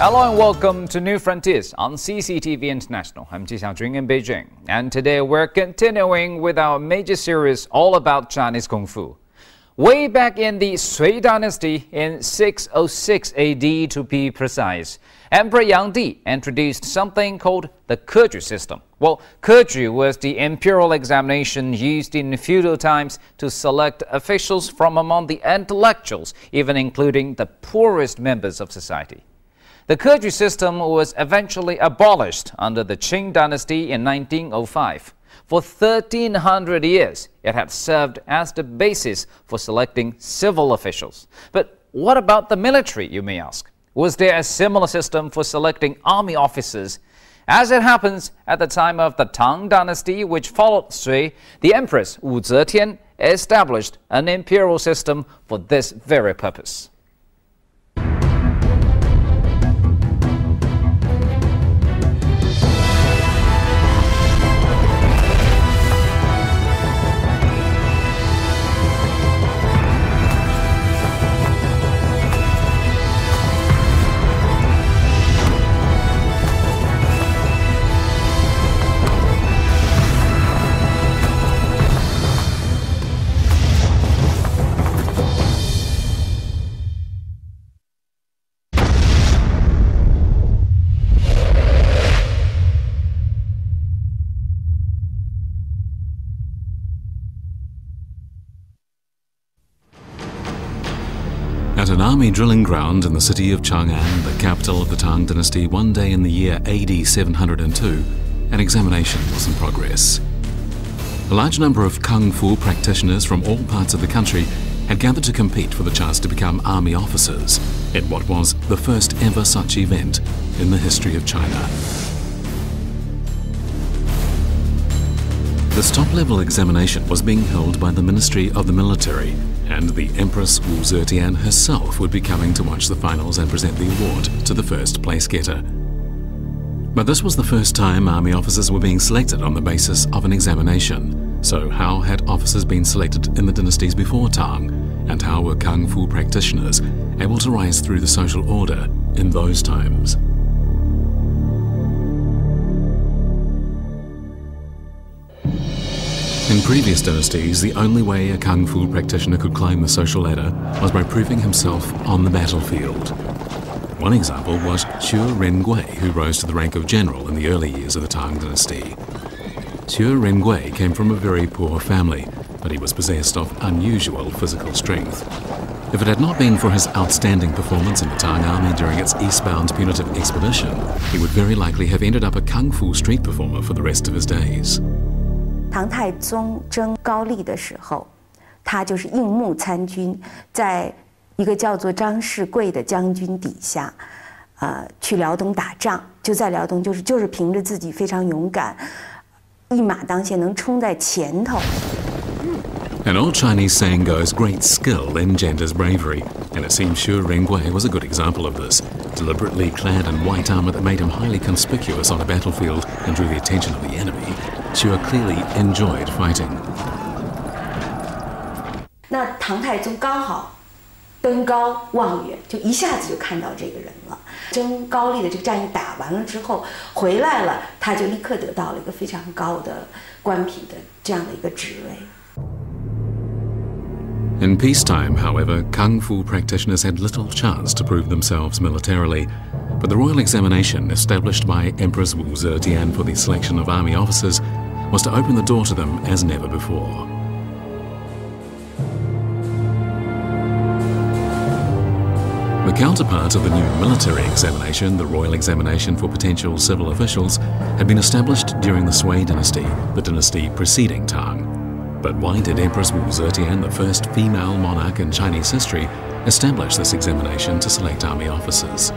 Hello and welcome to New Frontiers on CCTV International. I'm Ji Xiaojun in Beijing, and today we're continuing with our major series all about Chinese Kungfu. Way back in the Sui dynasty in 606 AD to be precise, Emperor Yang Di introduced something called the Keju system. Well, Keju was the imperial examination used in feudal times to select officials from among the intellectuals, even including the poorest members of society. The Keju system was eventually abolished under the Qing dynasty in 1905. For 1,300 years, it had served as the basis for selecting civil officials. But what about the military, you may ask? Was there a similar system for selecting army officers? As it happens, at the time of the Tang dynasty, which followed Sui, the Empress Wu Zetian established an imperial system for this very purpose. At an army drilling ground in the city of Chang'an, the capital of the Tang dynasty, one day in the year AD 702, an examination was in progress. A large number of Kungfu practitioners from all parts of the country had gathered to compete for the chance to become army officers in what was the first ever such event in the history of China. This top-level examination was being held by the Ministry of the Military, and the Empress Wu Zetian herself would be coming to watch the finals and present the award to the first place getter. But this was the first time army officers were being selected on the basis of an examination. So how had officers been selected in the dynasties before Tang, and how were Kung Fu practitioners able to rise through the social order in those times? In previous dynasties, the only way a Kung Fu practitioner could climb the social ladder was by proving himself on the battlefield. One example was Xue Rengui, who rose to the rank of general in the early years of the Tang dynasty. Xue Rengui came from a very poor family, but he was possessed of unusual physical strength. If it had not been for his outstanding performance in the Tang army during its eastbound punitive expedition, he would very likely have ended up a Kung Fu street performer for the rest of his days. 唐太宗征高丽的时候，他就是应募参军，在一个叫做张世贵的将军底下，去辽东打仗。就在辽东，就是凭着自己非常勇敢，一马当先，能冲在前头。An old Chinese saying goes, great skill engenders bravery, and it seems Xue Rengui was a good example of this. Deliberately clad in white armor that made him highly conspicuous on a battlefield and drew the attention of the enemy, Xue clearly enjoyed fighting. 那唐太宗刚好登高望远，就一下子就看到这个人了。征高丽的这个战役打完了之后回来了，他就立刻得到了一个非常高的官品的这样的一个职位。 In peacetime, however, Kung Fu practitioners had little chance to prove themselves militarily, but the royal examination established by Empress Wu Zetian for the selection of army officers was to open the door to them as never before. The counterpart of the new military examination, the royal examination for potential civil officials, had been established during the Sui dynasty, the dynasty preceding Tang. But why did Empress Wu Zetian, the first female monarch in Chinese history, establish this examination to select army officers?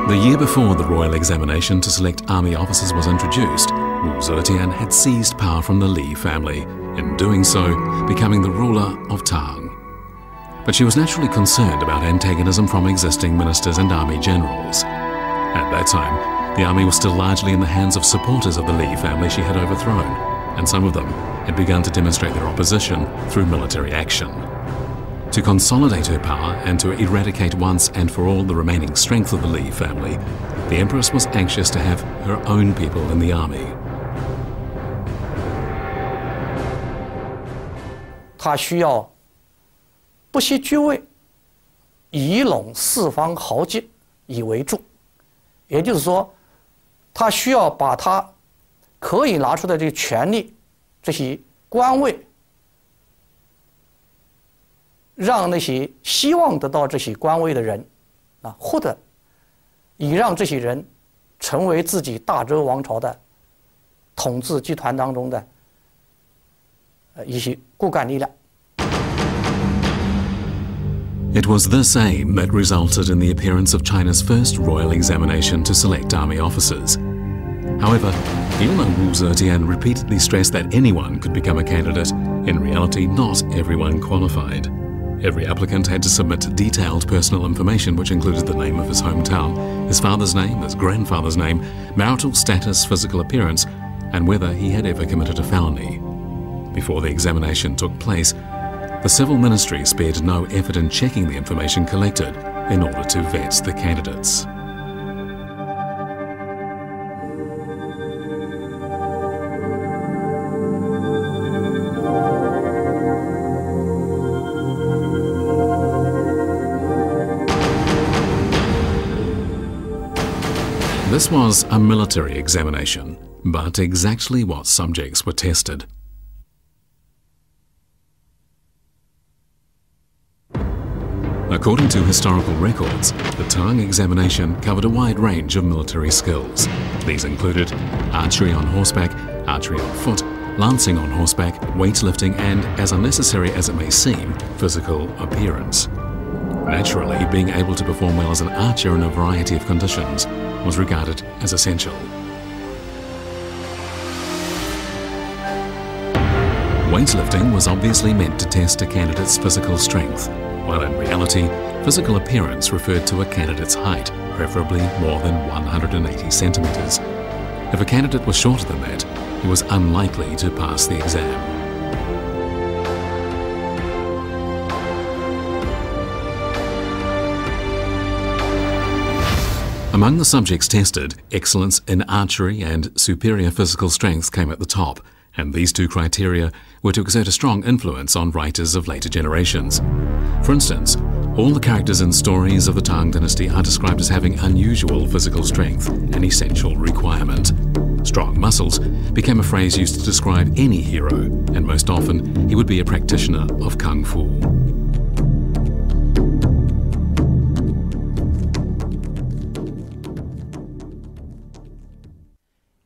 The year before the royal examination to select army officers was introduced, Wu Zetian had seized power from the Li family, in doing so becoming the ruler of Tang. But she was naturally concerned about antagonism from existing ministers and army generals. At that time, the army was still largely in the hands of supporters of the Li family she had overthrown, and some of them had begun to demonstrate their opposition through military action. To consolidate her power and to eradicate once and for all the remaining strength of the Li family, the Empress was anxious to have her own people in the army. 她需要不惜居位，以拢四方豪杰以为助，也就是说，她需要把她可以拿出的这个权力、这些官位，让那些希望得到这些官位的人，或者以让这些人成为自己大周王朝的统治集团当中的一些骨干力量。 It was this aim that resulted in the appearance of China's first royal examination to select army officers. However, even though Wu Zetian repeatedly stressed that anyone could become a candidate, in reality not everyone qualified. Every applicant had to submit detailed personal information which included the name of his hometown, his father's name, his grandfather's name, marital status, physical appearance, and whether he had ever committed a felony. Before the examination took place, the civil ministry spared no effort in checking the information collected in order to vet the candidates. This was a military examination, but exactly what subjects were tested? According to historical records, the Tang examination covered a wide range of military skills. These included archery on horseback, archery on foot, lancing on horseback, weightlifting, and, as unnecessary as it may seem, physical appearance. Naturally, being able to perform well as an archer in a variety of conditions was regarded as essential. Weightlifting was obviously meant to test a candidate's physical strength, while in reality, physical appearance referred to a candidate's height, preferably more than 180 centimetres. If a candidate was shorter than that, he was unlikely to pass the exam. Among the subjects tested, excellence in archery and superior physical strength came at the top, and these two criteria were to exert a strong influence on writers of later generations. For instance, all the characters in stories of the Tang dynasty are described as having unusual physical strength, an essential requirement. Strong muscles became a phrase used to describe any hero, and most often he would be a practitioner of Kungfu.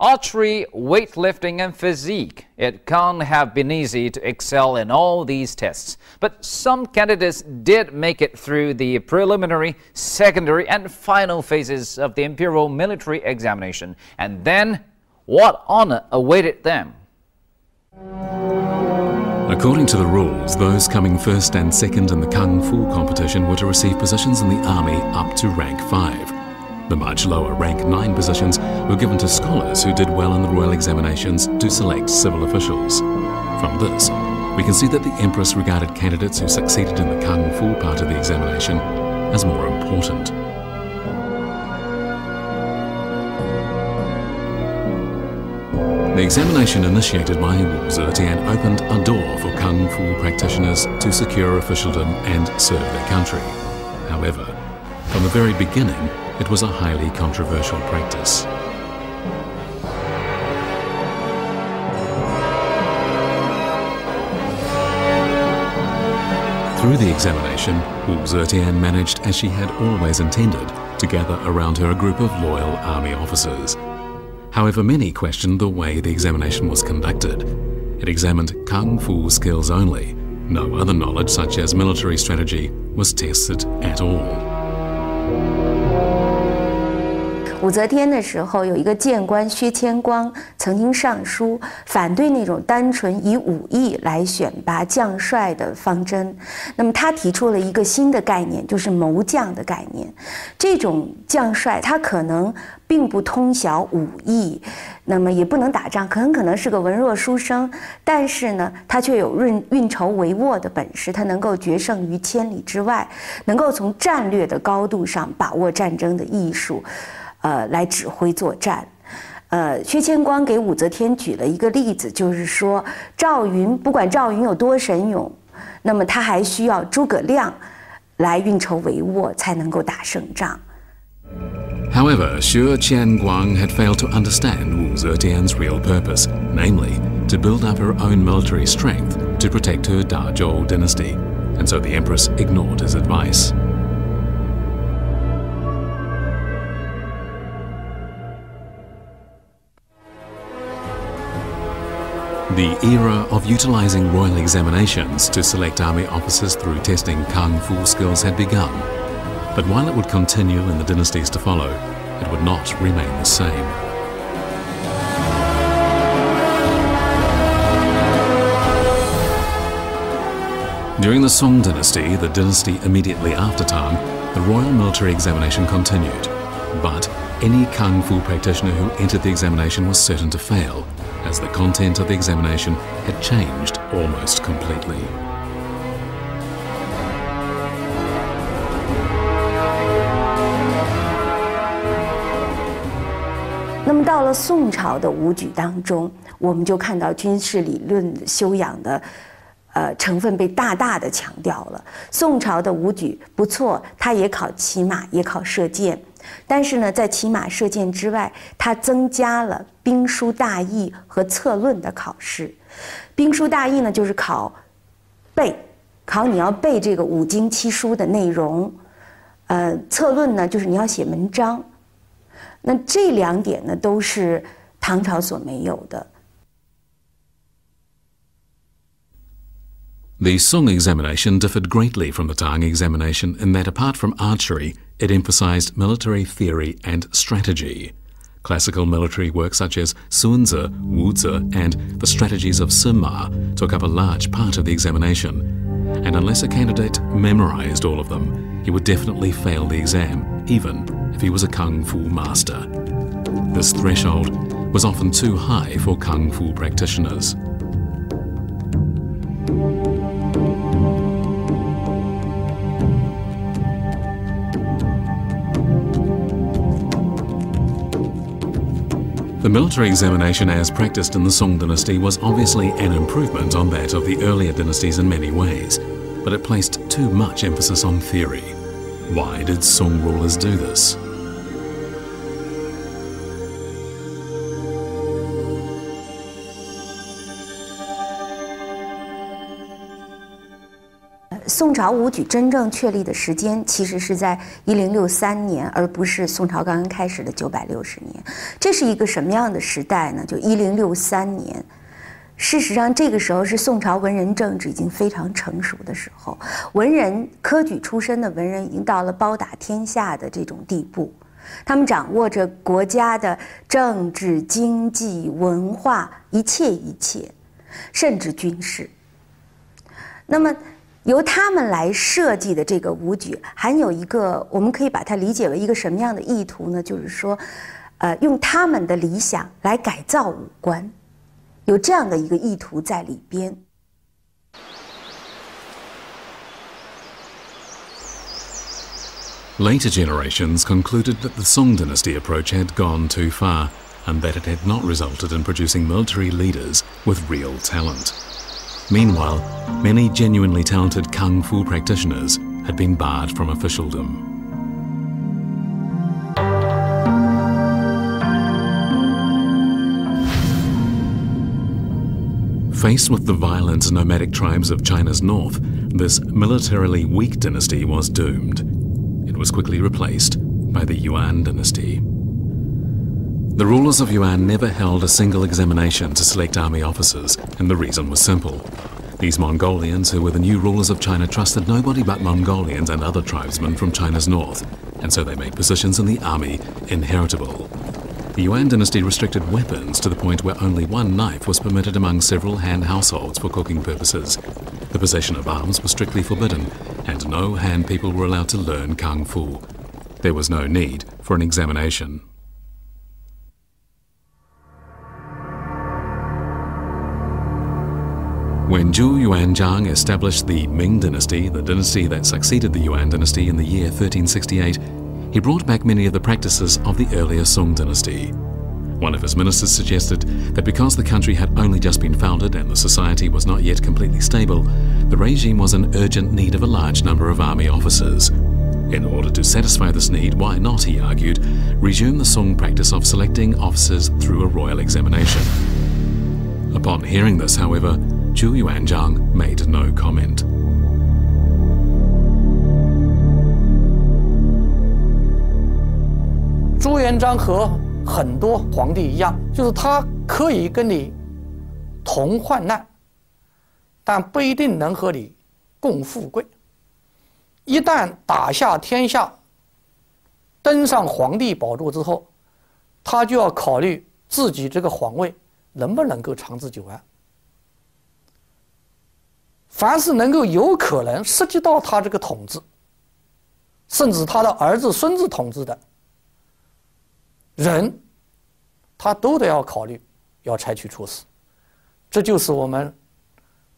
Archery, weightlifting, and physique. It can't have been easy to excel in all these tests. But some candidates did make it through the preliminary, secondary, and final phases of the Imperial military examination. And then, what honor awaited them? According to the rules, those coming first and second in the Kung Fu competition were to receive positions in the army up to rank 5. The much lower rank 9 positions were given to scholars who did well in the royal examinations to select civil officials. From this, we can see that the Empress regarded candidates who succeeded in the Kung Fu part of the examination as more important. The examination initiated by Wu Zetian opened a door for Kung Fu practitioners to secure officialdom and serve their country. However, from the very beginning, it was a highly controversial practice. Through the examination, Wu Zetian managed, as she had always intended, to gather around her a group of loyal army officers. However, many questioned the way the examination was conducted. It examined Kung Fu skills only. No other knowledge, such as military strategy, was tested at all. 武则天的时候，有一个谏官薛千光曾经上书反对那种单纯以武艺来选拔将帅的方针。那么他提出了一个新的概念，就是谋将的概念。这种将帅他可能并不通晓武艺，那么也不能打仗，可能是个文弱书生，但是呢，他却有运筹帷幄的本事，他能够决胜于千里之外，能够从战略的高度上把握战争的艺术。来指挥作战。薛千光给武则天举了一个例子，就是说不管赵云有多神勇，那么他还需要诸葛亮来运筹帷幄，才能够打胜仗。However, Xue Qianguang had failed to understand Wu Zetian's real purpose, namely, to build up her own military strength to protect her Dazhou dynasty, and so the empress ignored his advice. The era of utilizing royal examinations to select army officers through testing Kung Fu skills had begun. But while it would continue in the dynasties to follow, it would not remain the same. During the Song dynasty, the dynasty immediately after Tang, the royal military examination continued. But any Kung Fu practitioner who entered the examination was certain to fail, as the content of the examination had changed almost completely. 那么到了宋朝的武举当中，我们就看到军事理论修养的成分被大大的强调了。宋朝的武举不错，它也考骑马，也考射箭。但是呢，在骑马射箭之外，它增加了兵书大义和策论的考试。兵书大义呢，就是考你要背这个五经七书的内容。策论呢，就是你要写文章。那这两点呢，都是唐朝所没有的。The Song examination differed greatly from the Tang examination in that apart from archery, it emphasized military theory and strategy. Classical military works such as Sunzi, Wuzi, and the strategies of Sima took up a large part of the examination, and unless a candidate memorized all of them, he would definitely fail the exam, even if he was a Kung Fu master. This threshold was often too high for Kung Fu practitioners. The military examination as practiced in the Song dynasty was obviously an improvement on that of the earlier dynasties in many ways, but it placed too much emphasis on theory. Why did Song rulers do this? 宋朝武举真正确立的时间，其实是在1063年，而不是宋朝刚刚开始的960年。这是一个什么样的时代呢？就1063年。事实上，这个时候是宋朝文人政治已经非常成熟的时候，文人科举出身的文人已经到了包打天下的这种地步，他们掌握着国家的政治、经济、文化一切，甚至军事。那么由他们来设计的这个武举，含有一个我们可以把它理解为一个什么样的意图呢？就是说，用他们的理想来改造武官，有这样的一个意图在里边。Later generations concluded that the Song dynasty approach had gone too far, and that it had not resulted in producing military leaders with real talent. Meanwhile, many genuinely talented Kung Fu practitioners had been barred from officialdom. Faced with the violent nomadic tribes of China's north, this militarily weak dynasty was doomed. It was quickly replaced by the Yuan dynasty. The rulers of Yuan never held a single examination to select army officers, and the reason was simple. These Mongolians, who were the new rulers of China, trusted nobody but Mongolians and other tribesmen from China's north, and so they made positions in the army inheritable. The Yuan dynasty restricted weapons to the point where only one knife was permitted among several Han households for cooking purposes. The possession of arms was strictly forbidden, and no Han people were allowed to learn Kung Fu. There was no need for an examination. When Zhu Yuanzhang established the Ming dynasty, the dynasty that succeeded the Yuan dynasty in the year 1368, he brought back many of the practices of the earlier Song dynasty. One of his ministers suggested that because the country had only just been founded and the society was not yet completely stable, the regime was in urgent need of a large number of army officers. In order to satisfy this need, why not, he argued, resume the Song practice of selecting officers through a royal examination? Upon hearing this, however, Zhu Yuanzhang made no comment.朱元璋和很多皇帝一样，就是他可以跟你同患难，但不一定能和你共富贵。一旦打下天下，登上皇帝宝座之后，他就要考虑自己这个皇位能不能够长治久安。凡是能够有可能涉及到他这个统治，甚至他的儿子孙子统治的人，他都得要考虑，要采取措施。这就是我们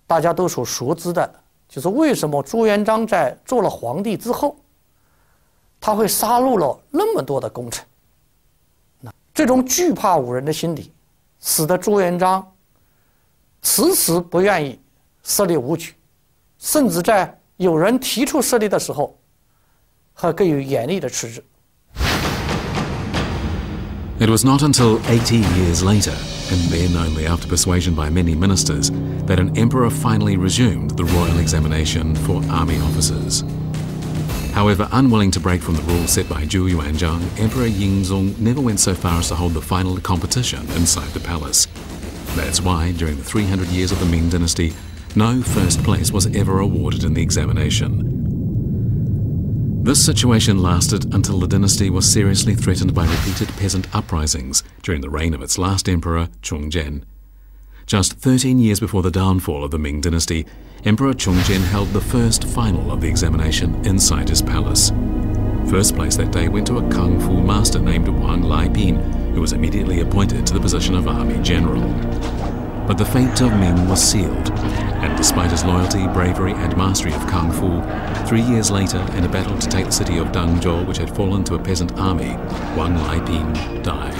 大家都所熟知的，就是为什么朱元璋在做了皇帝之后，他会杀戮了那么多的功臣。这种惧怕五人的心理，使得朱元璋迟迟不愿意设立武举，甚至在有人提出设立的时候，还给予严厉的斥制。It was not until 80 years later, and then only after persuasion by many ministers, that an emperor finally resumed the royal examination for army officers. However, unwilling to break from the rules set by Zhu Yuanzhang, Emperor Yingzong never went so far as to hold the final competition inside the palace. That's why, during the 300 years of the Ming dynasty, no first place was ever awarded in the examination. This situation lasted until the dynasty was seriously threatened by repeated peasant uprisings during the reign of its last emperor, Chongzhen. Just 13 years before the downfall of the Ming dynasty, Emperor Chongzhen held the first final of the examination inside his palace. First place that day went to a Kung Fu master named Wang Laipin, who was immediately appointed to the position of army general. But the fate of Ming was sealed, and despite his loyalty, bravery and mastery of Kung Fu, 3 years later, in a battle to take the city of Dangzhou, which had fallen to a peasant army, Wang Laipin died.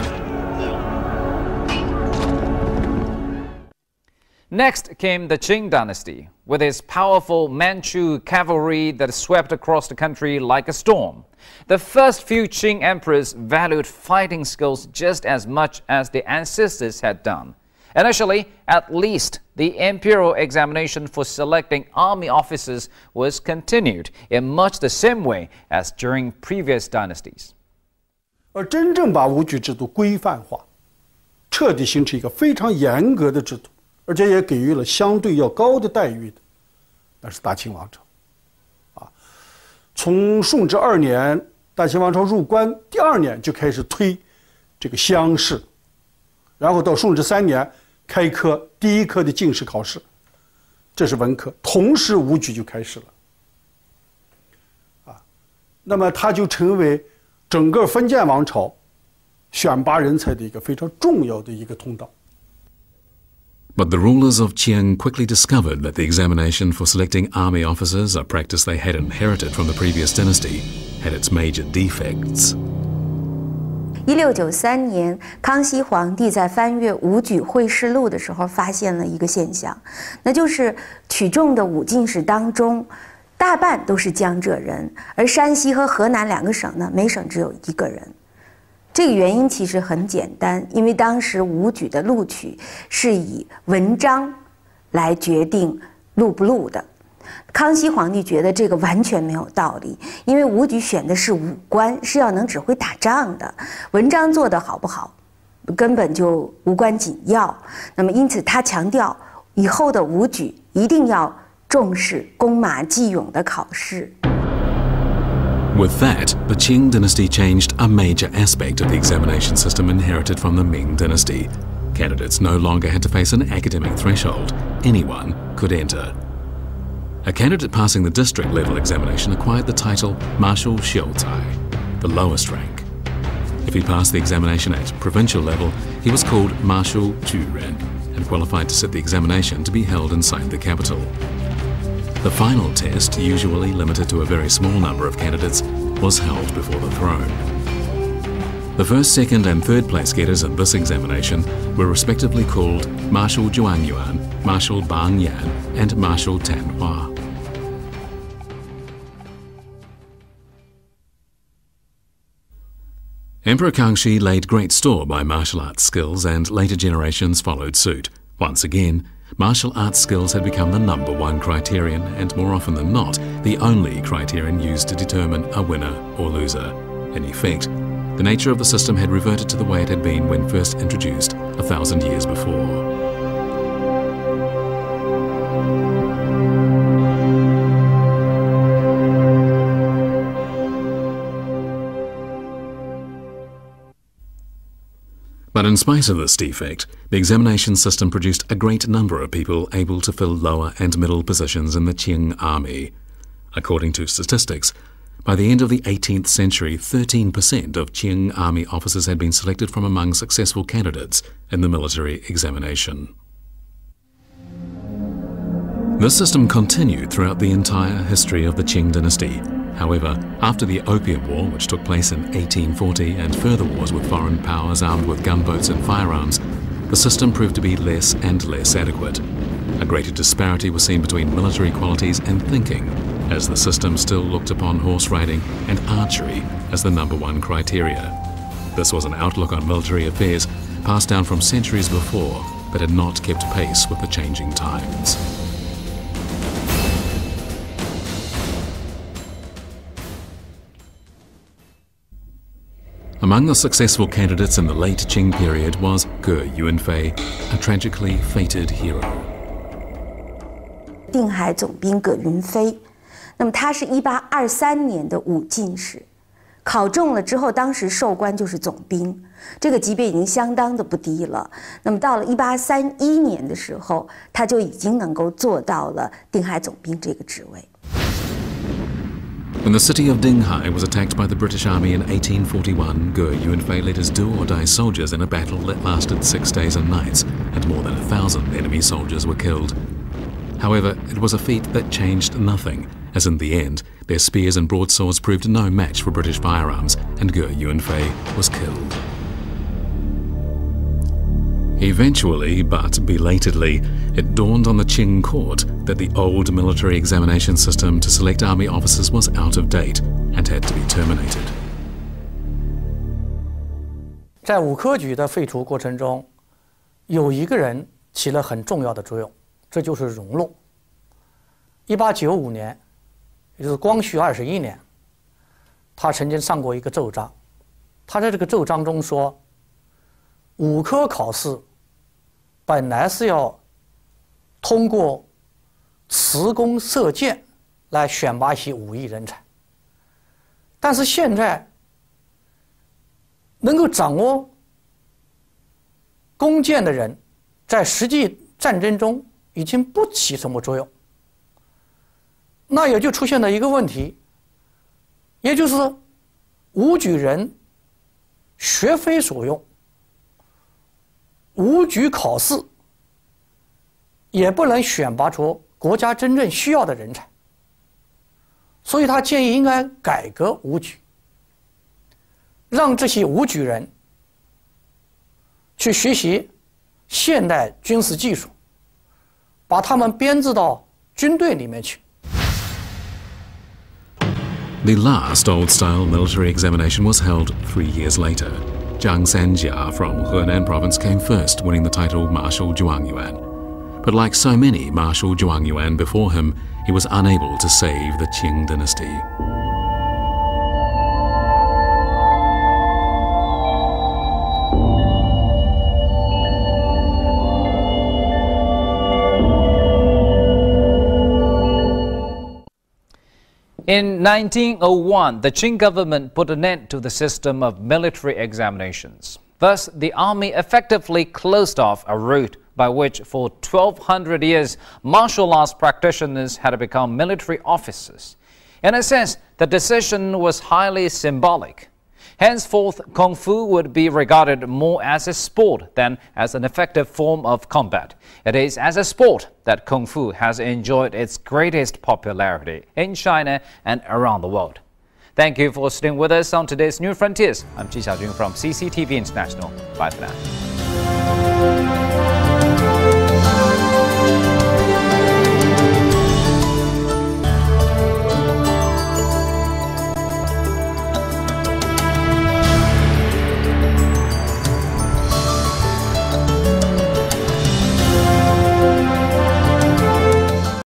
Next came the Qing dynasty, with its powerful Manchu cavalry that swept across the country like a storm. The first few Qing emperors valued fighting skills just as much as their ancestors had done. Initially, at least, the imperial examination for selecting army officers was continued in much the same way as during previous dynasties. 而真正把武举制度规范化，彻底形成一个非常严格的制度，而且也给予了相对要高的待遇的，那是大清王朝。从顺治2年，大清王朝入关第2年就开始推这个乡试，然后到顺治3年。开科第一科的进士考试，这是文科，同时武举就开始了，那么它就成为整个封建王朝选拔人才的一个非常重要的一个通道。But the rulers of Qiang quickly discovered that the examination for selecting army officers, a practice they had inherited from the previous dynasty, had its major defects. 1693年，康熙皇帝在翻阅武举会试录的时候，发现了一个现象，那就是取中的武进士当中，大半都是江浙人，而山西和河南2个省呢，每省只有1个人。这个原因其实很简单，因为当时武举的录取是以文章来决定录不录的。康熙皇帝觉得这个完全没有道理，因为武举选的是武官，是要能指挥打仗的，文章做得好不好，根本就无关紧要。那么因此他强调，以后的武举一定要重视弓马技勇的考试。With that, the Qing dynasty changed a major aspect of the examination system inherited from the Ming dynasty. Candidates no longer had to face an academic threshold. Anyone could enter. A candidate passing the district level examination acquired the title Marshal Xiucai, the lowest rank. If he passed the examination at provincial level, he was called Marshal Juren and qualified to sit the examination to be held inside the capital. The final test, usually limited to a very small number of candidates, was held before the throne. The first, second and third place getters in this examination were respectively called Marshal Zhuangyuan, Marshal Bang Yan and Marshal Tan Hua. Emperor Kangxi laid great store by martial arts skills and later generations followed suit. Once again, martial arts skills had become the #1 criterion and more often than not, the only criterion used to determine a winner or loser. In effect, the nature of the system had reverted to the way it had been when first introduced 1,000 years before. But in spite of this defect, the examination system produced a great number of people able to fill lower and middle positions in the Qing army. According to statistics, by the end of the 18th century, 13% of Qing army officers had been selected from among successful candidates in the military examination. This system continued throughout the entire history of the Qing dynasty. However, after the Opium War, which took place in 1840, and further wars with foreign powers armed with gunboats and firearms, the system proved to be less and less adequate. A greater disparity was seen between military qualities and thinking, as the system still looked upon horse riding and archery as the #1 criteria. This was an outlook on military affairs passed down from centuries before, but had not kept pace with the changing times. Among the successful candidates in the late Qing period was Ge Yuanfei, a tragically fated hero. 定海总兵葛云飞，那么他是1823年的武进士，考中了之后，当时授官就是总兵，这个级别已经相当的不低了。那么到了1831年的时候，他就已经能够做到了定海总兵这个职位。 When the city of Dinghai was attacked by the British Army in 1841, Ge Yuanfei led his do-or-die soldiers in a battle that lasted 6 days and nights, and more than 1,000 enemy soldiers were killed. However, it was a feat that changed nothing, as in the end, their spears and broadswords proved no match for British firearms, and Ge Yuanfei was killed. Eventually, but belatedly, it dawned on the Qing court that the old military examination system to select army officers was out of date and had to be terminated. 在武科举的废除过程中，有一个人起了很重要的作用，这就是荣禄。1895年，也就是光绪21年，他曾经上过一个奏章，他在这个奏章中说，武科考试 本来是要通过持弓射箭来选拔一些武艺人才，但是现在能够掌握弓箭的人，在实际战争中已经不起什么作用。那也就出现了一个问题，也就是武举人学非所用。 武举考试也不能选拔出国家真正需要的人才，所以他建议应该改革武举，让这些武举人去学习现代军事技术，把他们编制到军队里面去。 The last old-style military examination was held 3 years later. Zhang Sanjia from Henan province came first, winning the title Marshal Zhuangyuan. But like so many Marshal Zhuangyuan before him, he was unable to save the Qing dynasty. In 1901, the Qing government put an end to the system of military examinations. Thus, the army effectively closed off a route by which for 1,200 years martial arts practitioners had become military officers. In a sense, the decision was highly symbolic. Henceforth, Kung Fu would be regarded more as a sport than as an effective form of combat. It is as a sport that Kung Fu has enjoyed its greatest popularity in China and around the world. Thank you for staying with us on today's New Frontiers. I'm Ji Xiaojun from CCTV International. Bye for now.